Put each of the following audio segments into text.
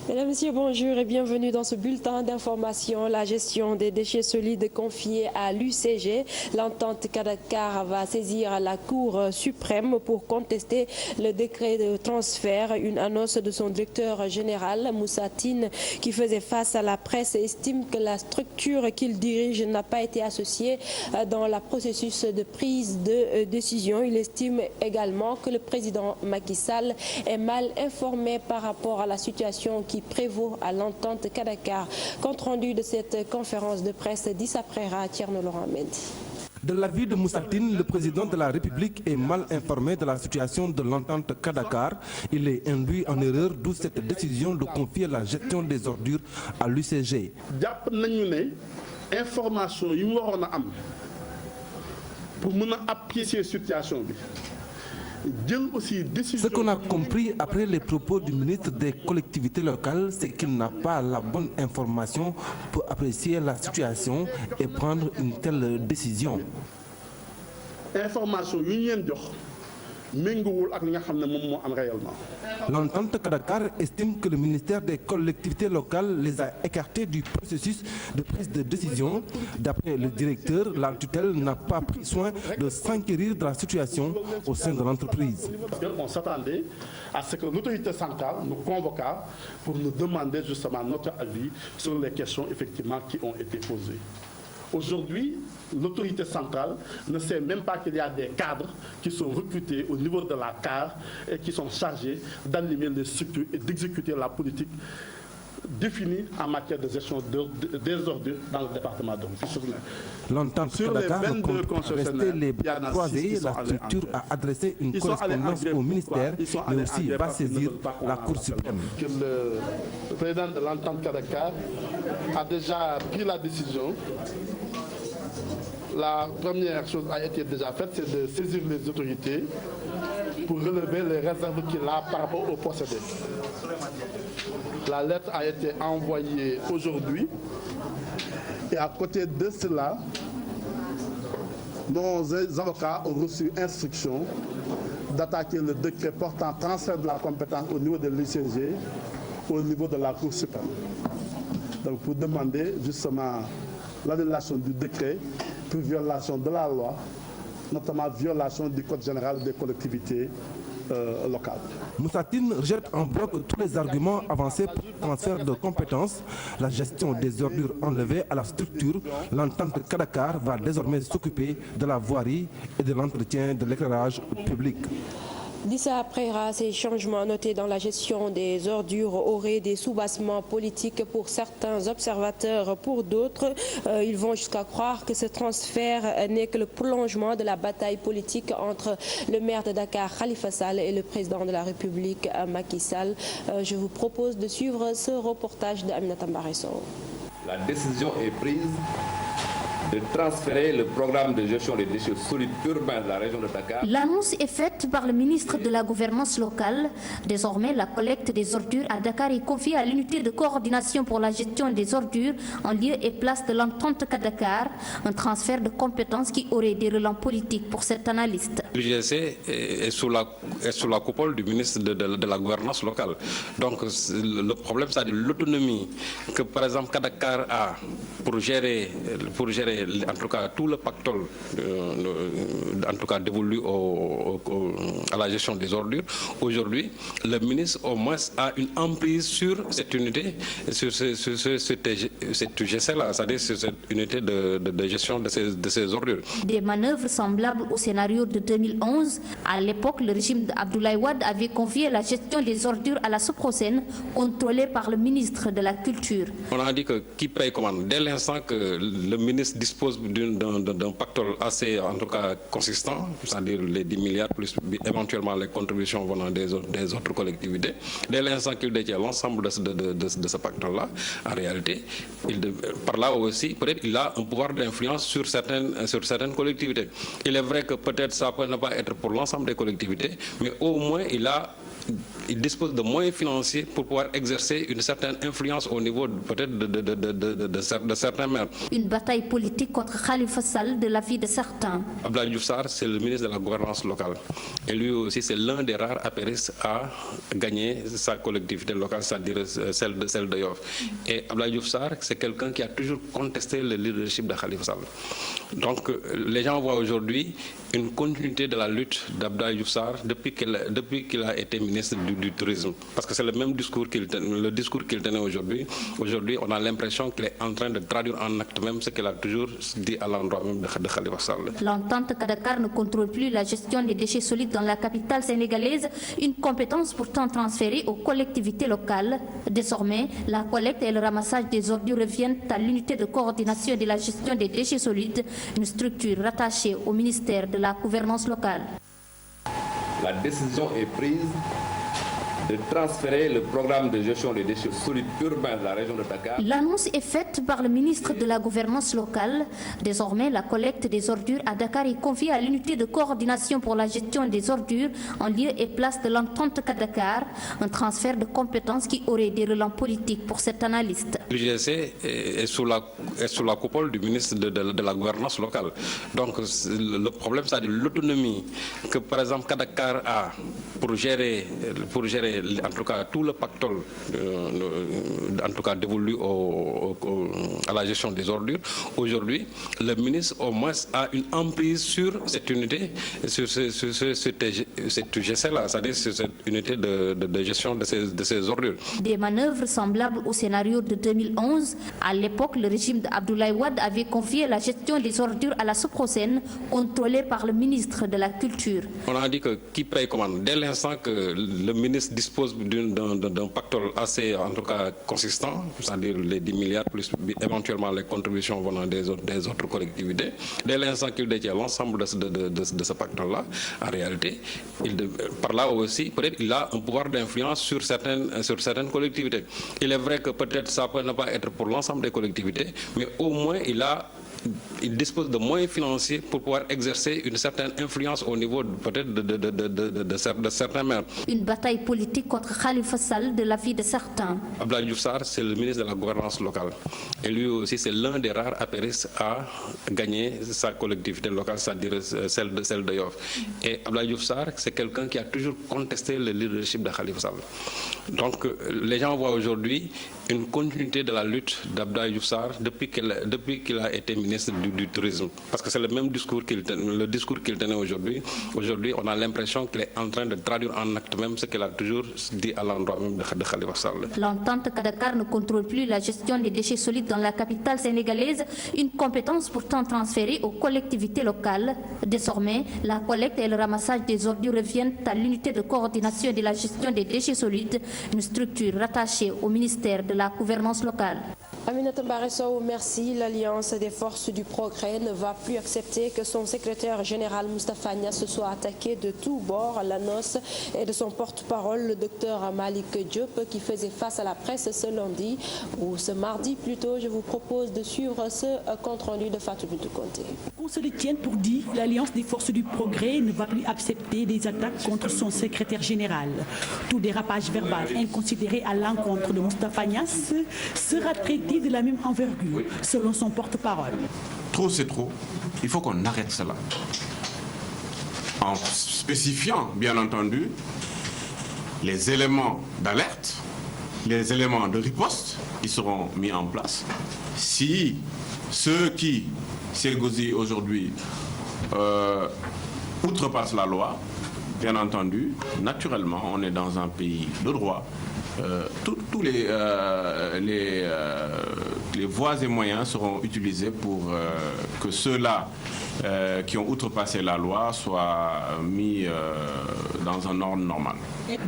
Mesdames, Messieurs, bonjour et bienvenue dans ce bulletin d'information. La gestion des déchets solides confiée à l'UCG. L'entente Kadakar va saisir la Cour suprême pour contester le décret de transfert. Une annonce de son directeur général, Moussa Tine, qui faisait face à la presse, estime que la structure qu'il dirige n'a pas été associée dans le processus de prise de décision. Il estime également que le président Macky Sall est mal informé par rapport à la situation qui prévaut à l'entente Kadakar. Compte rendu de cette conférence de presse d'Issa Prera, Thierno Laurent Mendy. De l'avis de Moussa Tine, le président de la République est mal informé de la situation de l'entente Kadakar. Il est induit en erreur, d'où cette décision de confier la gestion des ordures à l'UCG. Information yi mu waroon a am pour mën a apprécier situation bi. Ce qu'on a compris après les propos du ministre des collectivités locales, c'est qu'il n'a pas la bonne information pour apprécier la situation et prendre une telle décision. Information yi ñu leen jox méngoowul ak li nga xam ne moom moo am réellement. L'entente Kadakar estime que le ministère des collectivités locales les a écartés du processus de prise de décision. D'après le directeur, la tutelle n'a pas pris soin de s'enquérir de la situation au sein de l'entreprise. On s'attendait à ce que l'autorité centrale nous convoqua pour nous demander justement notre avis sur les questions effectivement qui ont été posées. Aujourd'hui, l'autorité centrale ne sait même pas qu'il y a des cadres qui sont recrutés au niveau de la CAR et qui sont chargés d'animer les structures et d'exécuter la politique définie en matière de gestion des ordures dans le département de Rufisque. L'entente Kadakar compte rester les bras croisés. La structure a adressé une correspondance au ministère, mais aussi va saisir la Cour suprême. Le président de l'entente Kadakar a déjà pris la décision. La première chose a été déjà faite, c'est de saisir les autorités pour relever les réserves qu'il a par rapport au procédé. La lettre a été envoyée aujourd'hui et à côté de cela, nos avocats ont reçu instruction d'attaquer le décret portant transfert de la compétence au niveau de l'UCG, au niveau de la Cour suprême. Donc pour demander justement l'annulation du décret pour violation de la loi, notamment violation du Code général des collectivités locales. Moussa Tine rejette en bloc tous les arguments avancés pour le transfert de compétences. La gestion des ordures enlevées à la structure, l'entente Kadakar va désormais s'occuper de la voirie et de l'entretien de l'éclairage public. D'Issa Prera, ces changements notés dans la gestion des ordures auraient des soubassements politiques pour certains observateurs. Pour d'autres, ils vont jusqu'à croire que ce transfert n'est que le prolongement de la bataille politique entre le maire de Dakar, Khalifa Sall, et le président de la République, Macky Sall. Je vous propose de suivre ce reportage d'Aminata Mbaresso. La décision est prise de transférer le programme de gestion des déchets solides urbains de la région de Dakar. L'annonce est faite par le ministre de la Gouvernance locale. Désormais, la collecte des ordures à Dakar est confiée à l'unité de coordination pour la gestion des ordures en lieu et place de l'entente Kadakar, un transfert de compétences qui aurait des relents politiques pour cet analyste. L'UGC est sous la coupole du ministre de la Gouvernance locale. Donc le problème, c'est l'autonomie que par exemple Kadakar a pour gérer en tout cas tout le pactole en tout cas dévolu à la gestion des ordures. Aujourd'hui, le ministre au moins a une emprise sur cette unité, sur cette UGC-là, c'est-à-dire sur cette unité de gestion de ces ordures. Des manœuvres semblables au scénario de 2011. À l'époque, le régime d'Abdoulaye Wade avait confié la gestion des ordures à la Soprocène, contrôlée par le ministre de la Culture. On a dit que qui paye commande. Dès l'instant que le ministre dispose d'un pactole assez, en tout cas, consistant, c'est-à-dire les 10 milliards plus éventuellement les contributions venant des autres collectivités, dès l'instant qu'il détient l'ensemble de ce pactole-là, en réalité, par là aussi, peut-être il a un pouvoir d'influence sur certaines collectivités. Il est vrai que peut-être ça peut ne pas être pour l'ensemble des collectivités, mais au moins il a il dispose de moyens financiers pour pouvoir exercer une certaine influence au niveau peut-être de certains maires. Une bataille politique contre Khalifa Sall de l'avis de certains. Abdoulaye Diouf Sarr, c'est le ministre de la gouvernance locale. Et lui aussi, c'est l'un des rares apéristes à gagner sa collectivité locale, c'est-à-dire celle de Yoff. Et Abdoulaye Diouf Sarr, c'est quelqu'un qui a toujours contesté le leadership de Khalifa Sall. Donc, les gens voient aujourd'hui une continuité de la lutte d'Abdoulaye Diouf Sarr depuis qu'il a été ministre du Tourisme. Parce que c'est le même discours qu'il tenait aujourd'hui. Aujourd'hui, on a l'impression qu'il est en train de traduire en acte même ce qu'il a toujours dit à l'endroit même de Khalifa Sall. L'entente Kadakar ne contrôle plus la gestion des déchets solides dans la capitale sénégalaise, une compétence pourtant transférée aux collectivités locales. Désormais, la collecte et le ramassage des ordures reviennent à l'unité de coordination de la gestion des déchets solides, une structure rattachée au ministère de la gouvernance locale. La décision est prise de transférer le programme de gestion des déchets solides urbains de la région de Dakar. L'annonce est faite par le ministre de la gouvernance locale. Désormais, la collecte des ordures à Dakar est confiée à l'unité de coordination pour la gestion des ordures en lieu et place de l'entente Dakar, un transfert de compétences qui aurait des relents politiques pour cet analyste. L'UGC est sous la coupole du ministre de la gouvernance locale. Donc le problème, c'est l'autonomie que par exemple Kadakar a pour gérer en tout cas tout le pactole en tout cas dévolu à la gestion des ordures. Aujourd'hui, le ministre au moins a une emprise sur cette unité, sur cette UGC-là, c'est-à-dire sur cette unité de gestion de ces ordures. Des manœuvres semblables au scénario de 2011. À l'époque, le régime d'Abdoulaye Wade avait confié la gestion des ordures à la Soprocène, contrôlée par le ministre de la Culture. On a dit que qui paye commande. Dès l'instant que le ministre dispose d'un pactole assez, en tout cas, consistant, c'est-à-dire les 10 milliards plus éventuellement les contributions venant des autres collectivités, dès l'instant qu'il détient l'ensemble de ce pactole-là, en réalité, par là aussi, peut-être il a un pouvoir d'influence sur certaines collectivités. Il est vrai que peut-être ça peut ne pas être pour l'ensemble des collectivités, mais au moins il dispose de moyens financiers pour pouvoir exercer une certaine influence au niveau peut-être de certains maires. Une bataille politique contre Khalifa Sall de l'avis de certains. Abdoulaye Diouf Sarr, c'est le ministre de la gouvernance locale. Et lui aussi, c'est l'un des rares apéristes à gagner sa collectivité locale, c'est-à-dire celle de Yoff. Et Abdoulaye Diouf Sarr, c'est quelqu'un qui a toujours contesté le leadership de Khalifa Sall. Donc les gens voient aujourd'hui une continuité de la lutte d'Abdoulaye Diouf Sarr depuis qu'il a été ministre du Tourisme. Parce que c'est le même discours qu'il tenait aujourd'hui. Aujourd'hui, on a l'impression qu'il est en train de traduire en acte même ce qu'il a toujours dit à l'endroit même de Khalifa Sall. L'entente Kadakar ne contrôle plus la gestion des déchets solides dans la capitale sénégalaise, une compétence pourtant transférée aux collectivités locales. Désormais, la collecte et le ramassage des ordures reviennent à l'unité de coordination de la gestion des déchets solides, une structure rattachée au ministère de la gouvernance locale. Aminata Mbaresso, merci. L'Alliance des forces du progrès ne va plus accepter que son secrétaire général Moustapha Niasse soit attaqué de tous bords à la noce et de son porte-parole, le docteur Malik Diop, qui faisait face à la presse ce lundi, ou ce mardi plutôt. Je vous propose de suivre ce compte-rendu de Fatou Bintou Conté. Qu'on se le tienne pour dit, l'Alliance des forces du progrès ne va plus accepter des attaques contre son secrétaire général. Tout dérapage verbal inconsidéré à l'encontre de Moustapha Niasse sera traité de la même envergure, selon son porte-parole. Trop, c'est trop. Il faut qu'on arrête cela. En spécifiant, bien entendu, les éléments d'alerte, les éléments de riposte qui seront mis en place. Si ceux qui s'égosillent aujourd'hui outrepassent la loi, bien entendu, naturellement, on est dans un pays de droit. Tous les voies et moyens seront utilisés pour que ceux-là qui ont outrepassé la loi soient mis dans un ordre normal.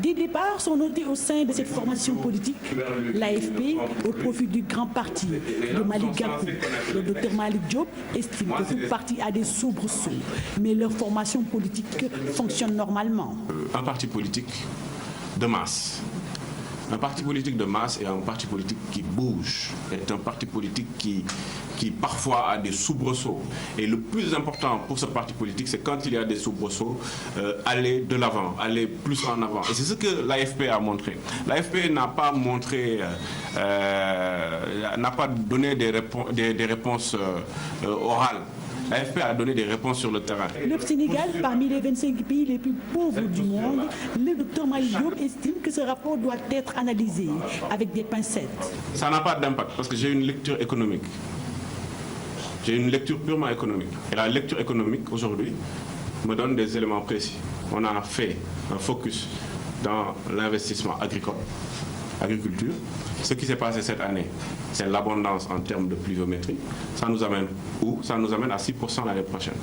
Des départs sont notés au sein de cette formation politique, l'AFP, au profit du grand parti de Malick Gakou. Le docteur Malik Diop estime que tout parti a des soubresauts, mais leur formation politique fonctionne normalement. Un parti politique de masse. Un parti politique de masse est un parti politique qui bouge, est un parti politique qui qui parfois a des soubresauts. Et le plus important pour ce parti politique, c'est quand il y a des soubresauts, aller de l'avant, aller plus en avant. Et c'est ce que l'AFP a montré. L'AFP n'a pas montré, n'a pas donné des réponses orales. L'AFP a donné des réponses sur le terrain. Le Sénégal, parmi les 25 pays les plus pauvres du monde, le docteur Malick Diop estime que ce rapport doit être analysé avec des pincettes. Ça n'a pas d'impact parce que j'ai une lecture économique. J'ai une lecture purement économique. Et la lecture économique, aujourd'hui, me donne des éléments précis. On a fait un focus dans l'investissement agricole, agriculture. Ce qui s'est passé cette année, c'est l'abondance en termes de pluviométrie. Ça nous amène où? Ça nous amène à 6% l'année prochaine.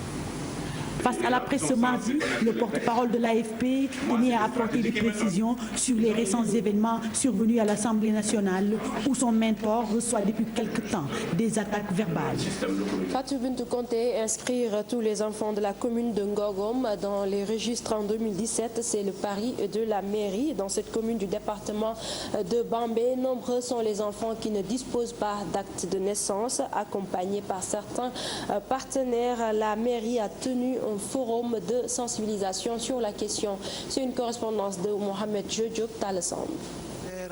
Face à la presse ce mardi, le porte-parole de l'AFP tenait à apporter des précisions sur les récents événements survenus à l'Assemblée nationale où son mentor reçoit depuis quelque temps des attaques verbales. Fatou Bintou Conté, inscrire tous les enfants de la commune de Ngogom dans les registres en 2017, c'est le pari de la mairie. Dans cette commune du département de Bambey, nombreux sont les enfants qui ne disposent pas d'acte de naissance. Accompagnés par certains partenaires, la mairie a tenu un forum de sensibilisation sur la question. C'est une correspondance de Mohamed Diop Talassam.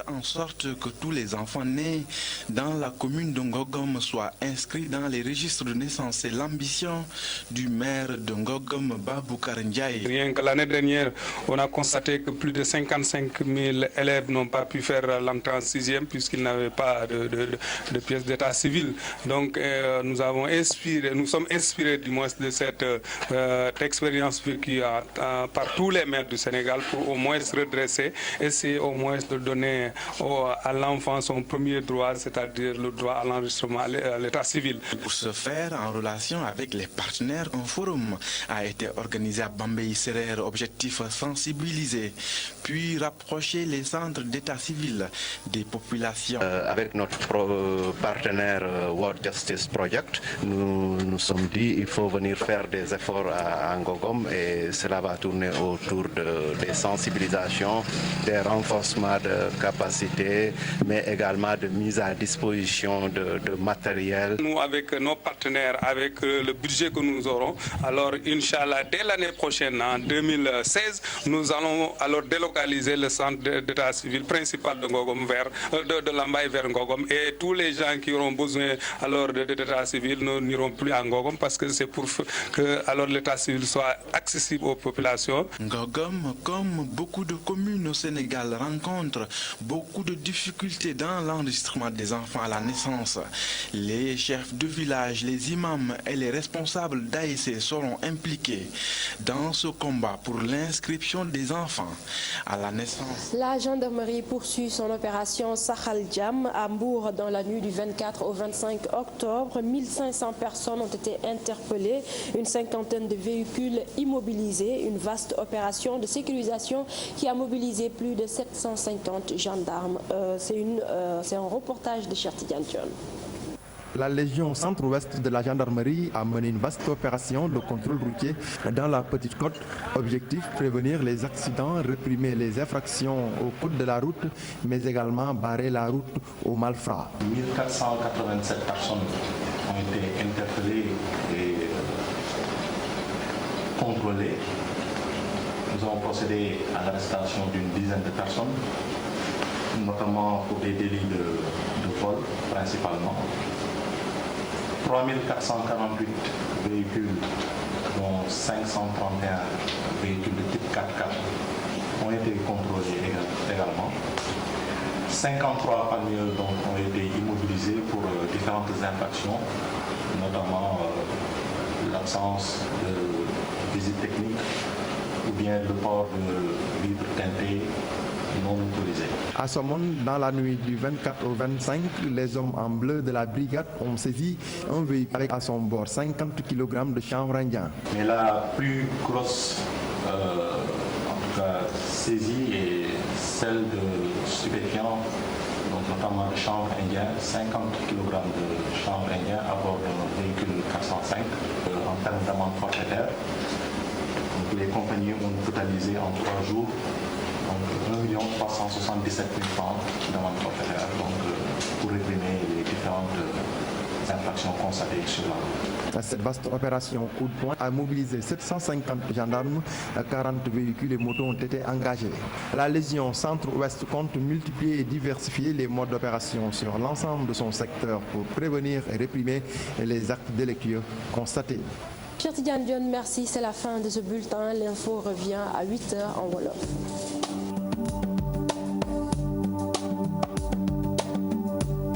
En sorte que tous les enfants nés dans la commune de Ngogom soient inscrits dans les registres de naissance. C'est l'ambition du maire de Ngogom, Baboucar Ndiaye. Rien que l'année dernière, on a constaté que plus de 55 000 élèves n'ont pas pu faire l'entrée en 6e puisqu'ils n'avaient pas de pièce d'état civil. Donc nous sommes inspirés du moins de cette expérience vécue par tous les maires du Sénégal pour au moins se redresser, essayer au moins de donner à l'enfant son premier droit, c'est-à-dire le droit à l'enregistrement à l'état civil. Pour ce faire, en relation avec les partenaires, un forum a été organisé à Bambey-Serer. Objectif sensibiliser, puis rapprocher les centres d'état civil des populations. Avec notre partenaire World Justice Project, nous nous sommes dit qu'il faut venir faire des efforts à Ngogom et cela va tourner autour des sensibilisations, des renforcements de capacité, mais également de mise à disposition de matériel. Nous, avec nos partenaires, avec le budget que nous aurons, alors Inch'Allah, dès l'année prochaine, en 2016, nous allons alors délocaliser le centre d'état civil principal de Ngogom de Lambaye vers Ngogom, et tous les gens qui auront besoin alors d'état civil n'iront plus à Ngogom parce que c'est pour que alors l'état civil soit accessible aux populations. Ngogom, comme beaucoup de communes au Sénégal, rencontre beaucoup de difficultés dans l'enregistrement des enfants à la naissance. Les chefs de village, les imams et les responsables d'AEC seront impliqués dans ce combat pour l'inscription des enfants à la naissance. La gendarmerie poursuit son opération Sahal Jam à Mbour dans la nuit du 24 au 25 octobre. 1500 personnes ont été interpellées, une cinquantaine de véhicules immobilisés, une vaste opération de sécurisation qui a mobilisé plus de 750 gendarmes. C'est un reportage de Chertidiane John. La Légion centre-ouest de la gendarmerie a mené une vaste opération de contrôle routier dans la Petite Côte. Objectif, prévenir les accidents, réprimer les infractions au code de la route, mais également barrer la route aux malfrats. 1487 personnes ont été interpellées et contrôlées. Nous avons procédé à l'arrestation d'une dizaine de personnes, notamment pour des délits de vol principalement. 3448 véhicules, dont 531 véhicules de type 4x4 ont été contrôlés également. 53 parmi eux ont été immobilisés pour différentes infractions, notamment l'absence de visite technique ou bien le port de vitres teintées non autorisées. À Somone, dans la nuit du 24 au 25, les hommes en bleu de la brigade ont saisi un véhicule avec à son bord 50 kg de chanvre indien. Mais la plus grosse saisie est celle de stupéfiants, donc notamment de chanvre indien, 50 kg de chanvre indien à bord d'un véhicule 405 en termes d'amende forfaitaire. Donc les compagnies ont totalisé en 3 jours 1 377 000 francs d'amende forfaitaire pour réprimer les différentes infractions constatées sur la route. Cette vaste opération coup de poing a mobilisé 750 gendarmes, 40 véhicules et motos ont été engagés. La Légion Centre-Ouest compte multiplier et diversifier les modes d'opération sur l'ensemble de son secteur pour prévenir et réprimer les actes délictueux constatés. Cheikh Tidiane Dione, merci. C'est la fin de ce bulletin. L'info revient à 8h en Wolof.